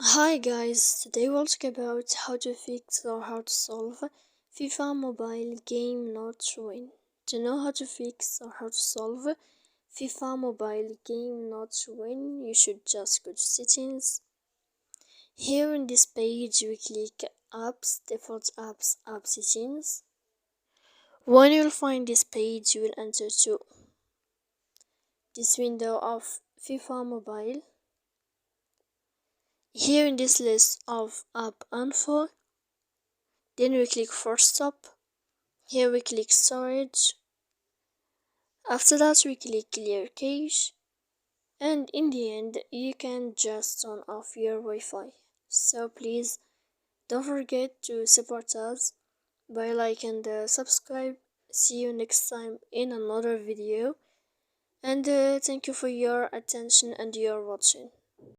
Hi guys, today we'll talk about how to fix or how to solve FIFA mobile game not showing. To know how to fix or how to solve FIFA mobile game not showing, you should just go to settings. Here in this page we click apps, default apps, app settings. When you'll find this page, you will enter to this window of FIFA mobile. Here in this list of app info, then we click force stop. Here we click storage. After that we click clear cache. And in the end you can just turn off your Wi-Fi. So please don't forget to support us by like and subscribe. See you next time in another video. And thank you for your attention and your watching.